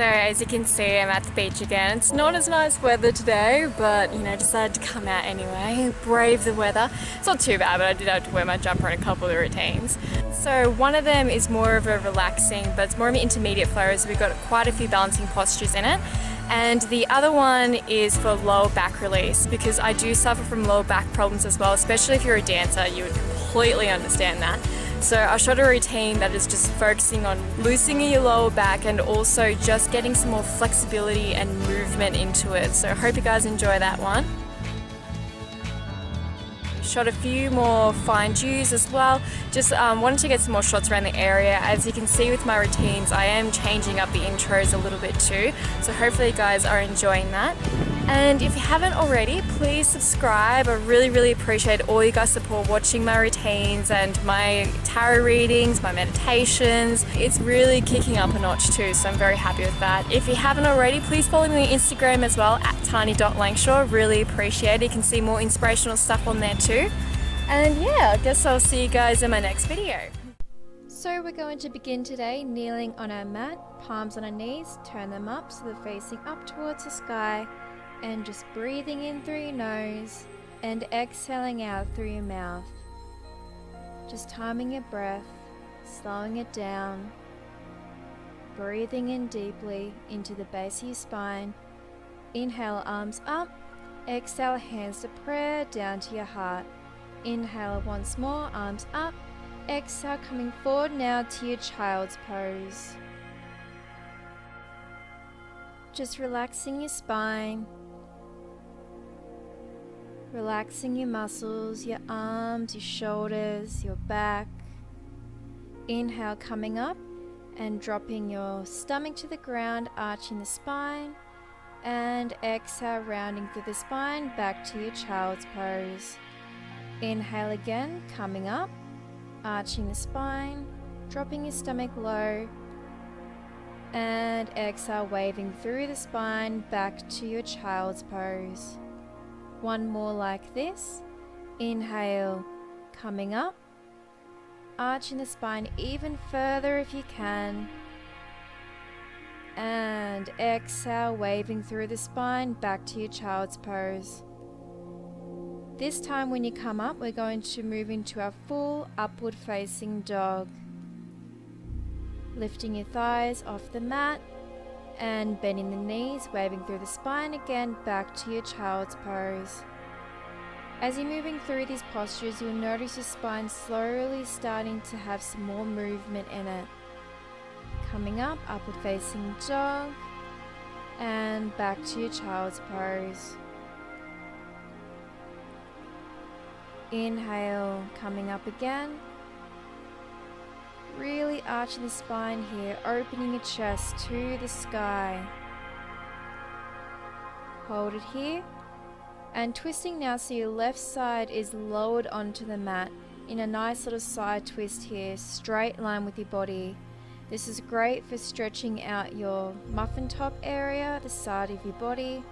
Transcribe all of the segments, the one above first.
So as you can see, I'm at the beach again. It's not as nice weather today, but decided to come out anyway, brave the weather. It's not too bad, but I did have to wear my jumper and a couple of the routines. So one of them is more of a relaxing, but it's more of an intermediate flow, as we've got quite a few balancing postures in it. And the other one is for lower back release, because I do suffer from lower back problems as well, especially if you're a dancer, you would completely understand that. So I shot a routine that is just focusing on loosening your lower back and also just getting some more flexibility and movement into it. So I hope you guys enjoy that one. Shot a few more fine dews as well. Just wanted to get some more shots around the area. As you can see with my routines, I am changing up the intros a little bit too. So hopefully you guys are enjoying that. And if you haven't already, please subscribe. I really appreciate all you guys' support watching my routines and my tarot readings, my meditations. It's really kicking up a notch too, so I'm very happy with that. If you haven't already, please follow me on Instagram as well, at tiny.langshaw. Really appreciate it. You can see more inspirational stuff on there too. And yeah, I guess I'll see you guys in my next video. So we're going to begin today kneeling on our mat, palms on our knees, turn them up so they're facing up towards the sky, and just breathing in through your nose and exhaling out through your mouth. Just timing your breath, slowing it down, breathing in deeply into the base of your spine. Inhale, arms up. Exhale, hands to prayer, down to your heart. Inhale once more, arms up. Exhale, coming forward now to your child's pose. Just relaxing your spine, relaxing your muscles, your arms, your shoulders, your back. Inhale, coming up and dropping your stomach to the ground, arching the spine. And exhale, rounding through the spine, back to your child's pose. Inhale again, coming up, arching the spine, dropping your stomach low. And exhale, waving through the spine, back to your child's pose. One more like this. Inhale, coming up, arching the spine even further if you can. And exhale, waving through the spine, back to your child's pose. This time when you come up, we're going to move into our full upward facing dog. Lifting your thighs off the mat and bending the knees, waving through the spine again, back to your child's pose. As you're moving through these postures, you'll notice your spine slowly starting to have some more movement in it. Coming up, upward facing dog, and back to your child's pose. Inhale, coming up again. Really arching the spine here, opening your chest to the sky. Hold it here. And twisting now so your left side is lowered onto the mat in a nice little side twist here, straight line with your body. This is great for stretching out your muffin top area, the side of your body.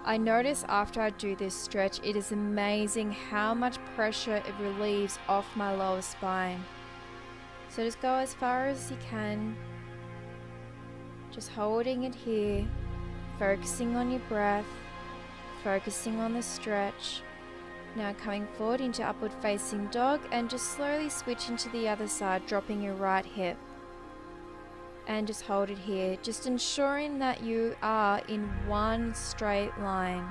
I notice after I do this stretch, it is amazing how much pressure it relieves off my lower spine. So just go as far as you can, just holding it here, focusing on your breath, focusing on the stretch. Now coming forward into upward facing dog and just slowly switch into the other side, dropping your right hip. And just hold it here, just ensuring that you are in one straight line.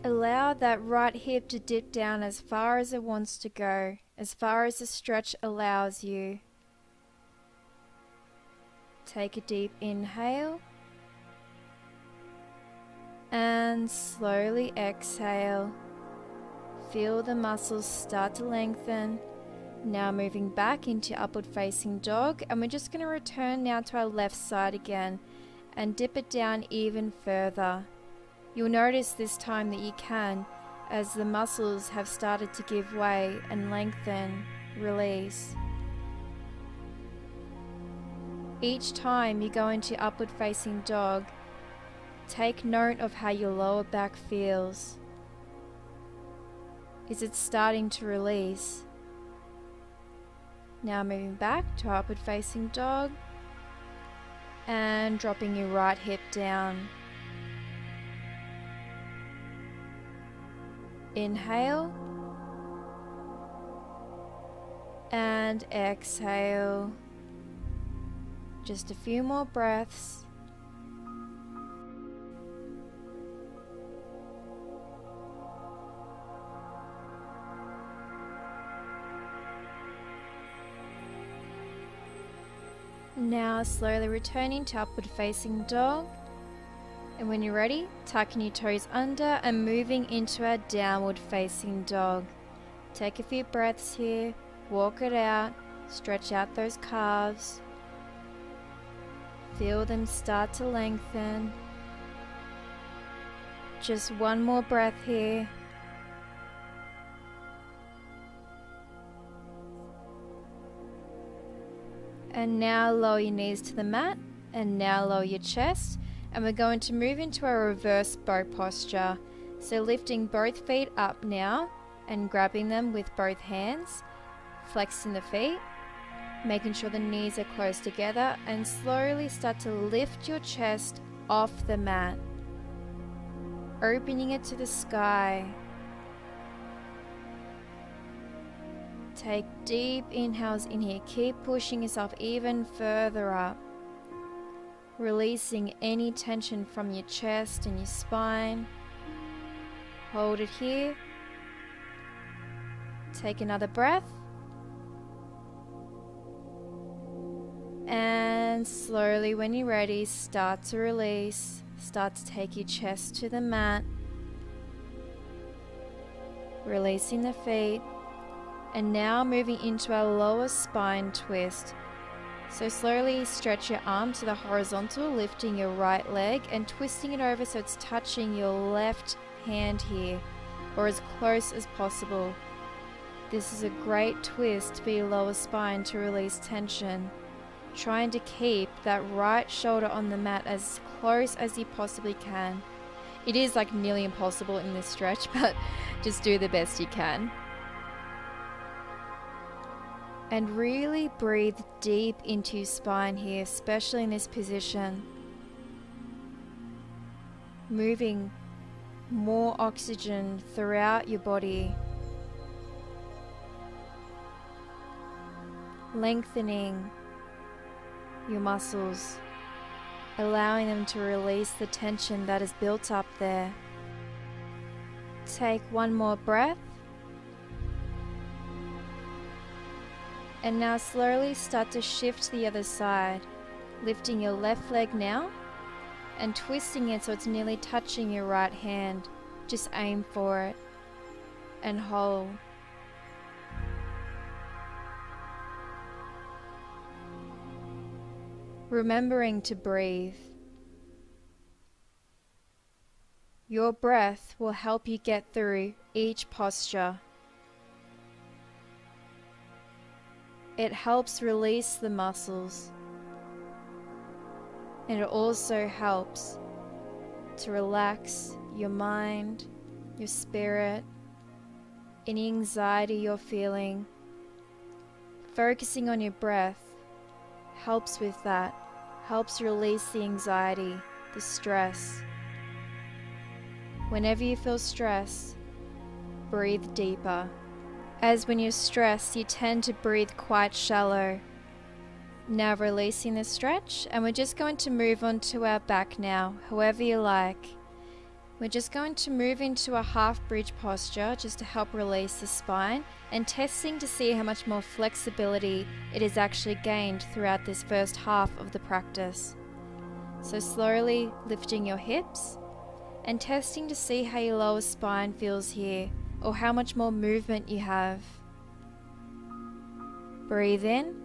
Allow that right hip to dip down as far as it wants to go, as far as the stretch allows you. Take a deep inhale and slowly exhale. Feel the muscles start to lengthen. Now moving back into upward facing dog, and we're just going to return now to our left side again and dip it down even further. You'll notice this time that you can, as the muscles have started to give way and lengthen, release. Each time you go into upward facing dog, take note of how your lower back feels. Is it starting to release? Now moving back to upward facing dog, And dropping your right hip down. Inhale. And exhale. Just a few more breaths. Now slowly returning to upward facing dog. And when you're ready, tucking your toes under and moving into a downward facing dog. Take a few breaths here, walk it out, stretch out those calves. Feel them start to lengthen. Just one more breath here. And now lower your knees to the mat, and now lower your chest, and we're going to move into a reverse bow posture. So lifting both feet up now and grabbing them with both hands, flexing the feet, making sure the knees are close together, and slowly start to lift your chest off the mat, opening it to the sky. Take deep inhales in here. Keep pushing yourself even further up. Releasing any tension from your chest and your spine. Hold it here. Take another breath. And slowly, when you're ready, start to release. Start to take your chest to the mat. Releasing the feet. And now moving into a lower spine twist. So slowly stretch your arm to the horizontal, lifting your right leg and twisting it over so it's touching your left hand here, or as close as possible. This is a great twist for your lower spine to release tension. Trying to keep that right shoulder on the mat as close as you possibly can. It is like nearly impossible in this stretch, but just do the best you can. And really breathe deep into your spine here, especially in this position. Moving more oxygen throughout your body. Lengthening your muscles, allowing them to release the tension that is built up there. Take one more breath. And now slowly start to shift to the other side, lifting your left leg now and twisting it so it's nearly touching your right hand. Just aim for it and hold. Remembering to breathe. Your breath will help you get through each posture. It helps release the muscles, and it also helps to relax your mind, your spirit, any anxiety you're feeling. Focusing on your breath helps with that, helps release the anxiety, the stress. Whenever you feel stress, breathe deeper. As when you're stressed, you tend to breathe quite shallow. Now releasing the stretch, and we're just going to move on to our back now, however you like. We're just going to move into a half bridge posture just to help release the spine, and testing to see how much more flexibility it is actually gained throughout this first half of the practice. So slowly lifting your hips and testing to see how your lower spine feels here, or how much more movement you have. Breathe in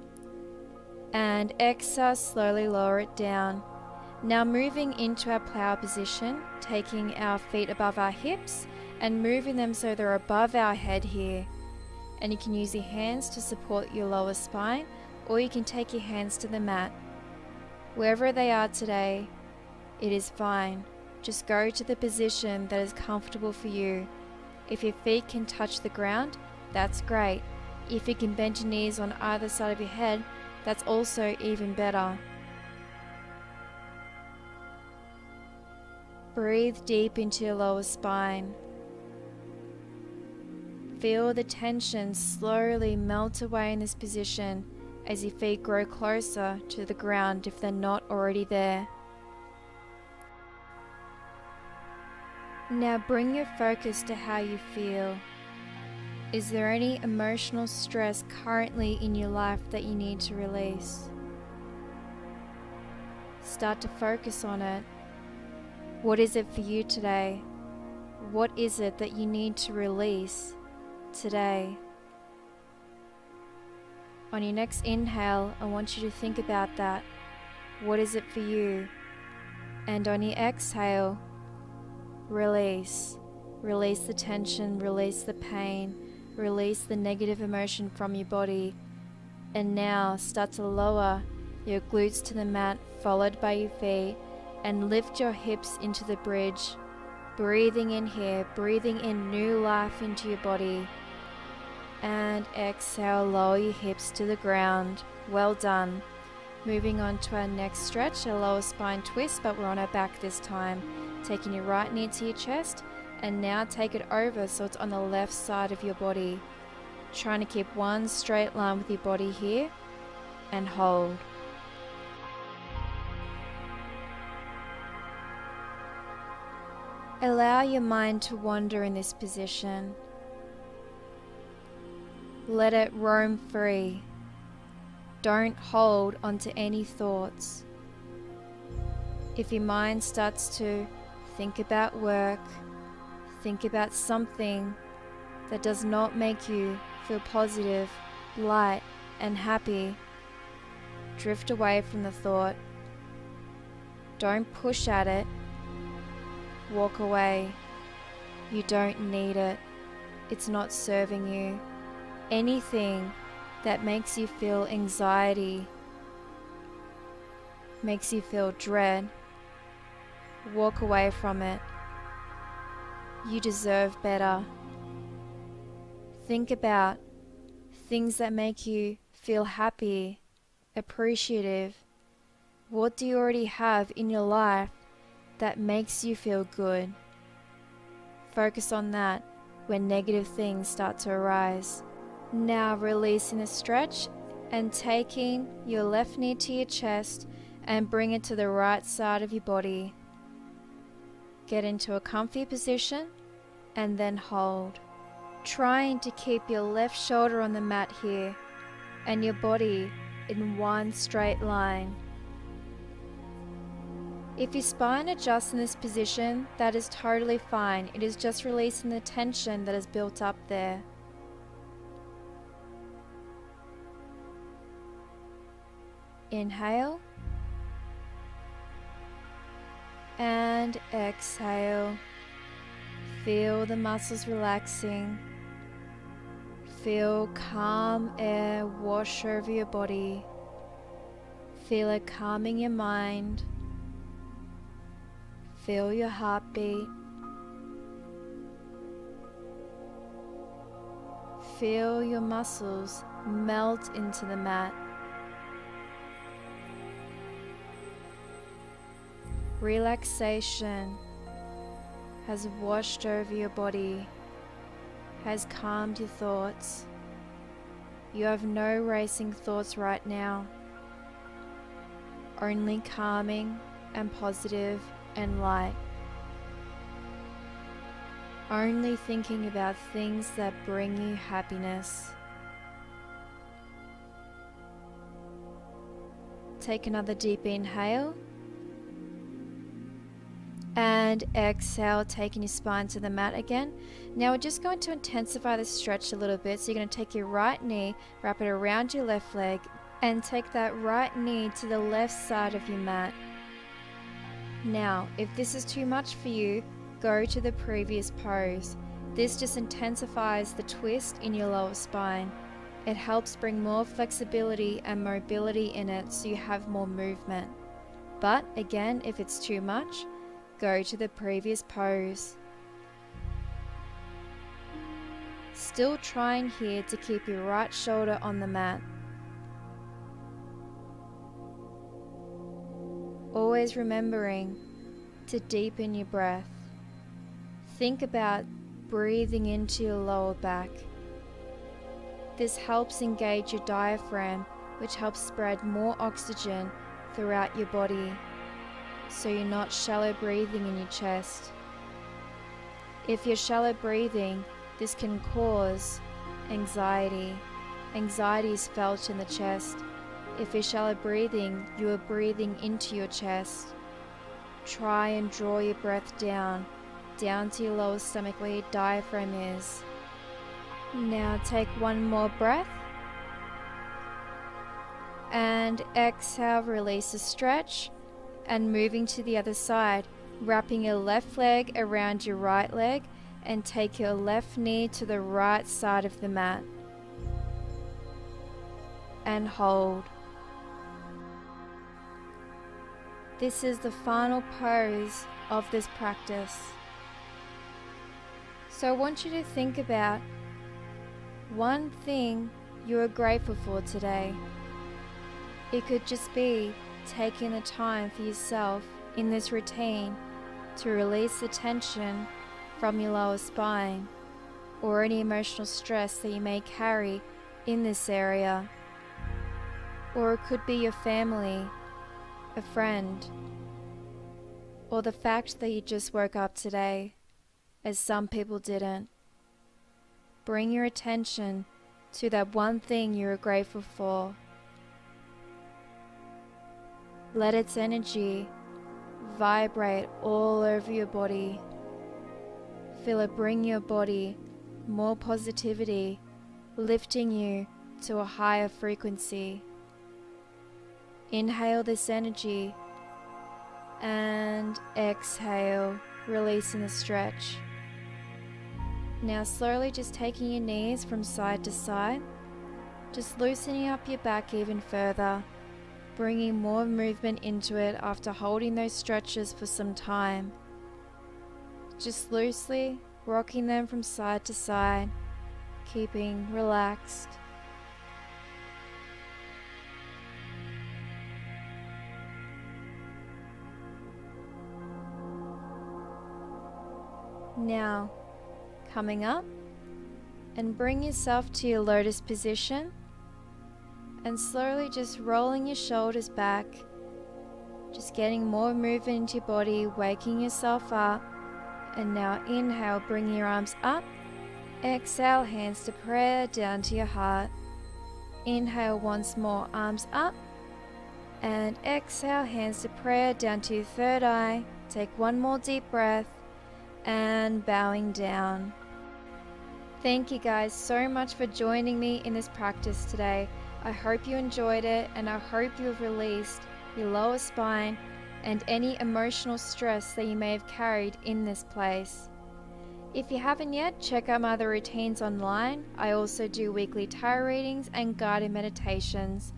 and exhale, slowly lower it down. Now moving into our plow position, taking our feet above our hips and moving them so they're above our head here. And you can use your hands to support your lower spine, or you can take your hands to the mat. Wherever they are today, it is fine. Just go to the position that is comfortable for you. If your feet can touch the ground, that's great. If you can bend your knees on either side of your head, that's also even better. Breathe deep into your lower spine. Feel the tension slowly melt away in this position as your feet grow closer to the ground if they're not already there. Now bring your focus to how you feel. Is there any emotional stress currently in your life that you need to release? Start to focus on it. What is it for you today? What is it that you need to release today? On your next inhale, I want you to think about that. What is it for you? And on your exhale, release. Release the tension, release the pain, release the negative emotion from your body. And now start to lower your glutes to the mat, followed by your feet, and lift your hips into the bridge. Breathing in here, breathing in new life into your body. And exhale, lower your hips to the ground. Well done. Moving on to our next stretch, a lower spine twist, but we're on our back this time. Taking your right knee to your chest, and now take it over so it's on the left side of your body. Trying to keep one straight line with your body here, and hold. Allow your mind to wander in this position. Let it roam free. Don't hold onto any thoughts. If your mind starts to think about work, think about something that does not make you feel positive, light, and happy, drift away from the thought. Don't push at it. Walk away. You don't need it. It's not serving you. Anything that makes you feel anxiety, makes you feel dread, walk away from it. You deserve better. Think about things that make you feel happy, appreciative. What do you already have in your life that makes you feel good? Focus on that when negative things start to arise. Now releasing the stretch and taking your left knee to your chest and bring it to the right side of your body. Get into a comfy position and then hold. Trying to keep your left shoulder on the mat here and your body in one straight line. If your spine adjusts in this position, that is totally fine. It is just releasing the tension that is built up there. Inhale and exhale. Feel the muscles relaxing. Feel calm air wash over your body. Feel it calming your mind. Feel your heartbeat. Feel your muscles melt into the mat. Relaxation has washed over your body, has calmed your thoughts. You have no racing thoughts right now, only calming and positive and light. Only thinking about things that bring you happiness. Take another deep inhale. And exhale, taking your spine to the mat again. Now we're just going to intensify the stretch a little bit. So you're going to take your right knee, wrap it around your left leg, and take that right knee to the left side of your mat. Now, if this is too much for you, go to the previous pose. This just intensifies the twist in your lower spine. It helps bring more flexibility and mobility in it so you have more movement. But again, if it's too much, go to the previous pose. Still trying here to keep your right shoulder on the mat. Always remembering to deepen your breath. Think about breathing into your lower back. This helps engage your diaphragm, which helps spread more oxygen throughout your body, so you're not shallow breathing in your chest. If you're shallow breathing, this can cause anxiety. Anxiety is felt in the chest. If you're shallow breathing, you are breathing into your chest. Try and draw your breath down to your lower stomach where your diaphragm is. Now take one more breath. And exhale, release a stretch. And moving to the other side, wrapping your left leg around your right leg and take your left knee to the right side of the mat. And hold. This is the final pose of this practice. So I want you to think about one thing you are grateful for today. It could just be taking the time for yourself in this routine to release the tension from your lower spine or any emotional stress that you may carry in this area. Or it could be your family, a friend, or the fact that you just woke up today, as some people didn't. Bring your attention to that one thing you are grateful for. Let its energy vibrate all over your body. Feel it bring your body more positivity, lifting you to a higher frequency. Inhale this energy and exhale, releasing the stretch. Now slowly just taking your knees from side to side, just loosening up your back even further, bringing more movement into it after holding those stretches for some time. Just loosely rocking them from side to side, keeping relaxed. Now, coming up, and bring yourself to your lotus position, and slowly just rolling your shoulders back, just getting more movement into your body, waking yourself up. And now inhale, bring your arms up, exhale, hands to prayer, down to your heart. Inhale once more, arms up, and exhale, hands to prayer, down to your third eye. Take one more deep breath, and bowing down. Thank you guys so much for joining me in this practice today. I hope you enjoyed it, and I hope you have released your lower spine and any emotional stress that you may have carried in this place. If you haven't yet, check out my other routines online. I also do weekly tarot readings and guided meditations.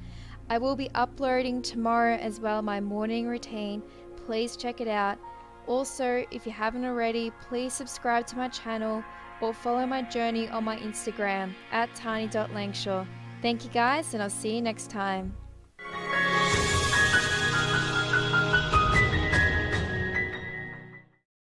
I will be uploading tomorrow as well my morning routine. Please check it out. Also, if you haven't already, please subscribe to my channel or follow my journey on my Instagram @tiny.langshaw. Thank you guys, and I'll see you next time.